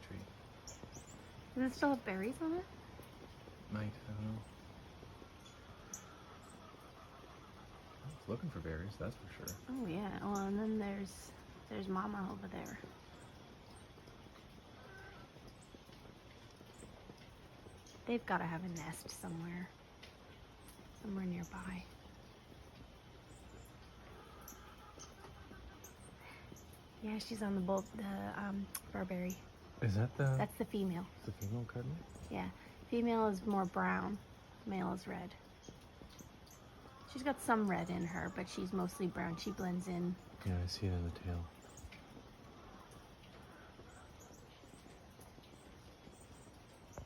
tree. Does it still have berries on it? Might, I don't know. It's looking for berries, that's for sure. Oh yeah. Well, and then there's Mama over there. They've got to have a nest somewhere nearby. Yeah, she's on the barberry. Is that That's the female. the female cardinal? Yeah, female is more brown, male is red. She's got some red in her, but she's mostly brown. She blends in. Yeah, I see it in the tail.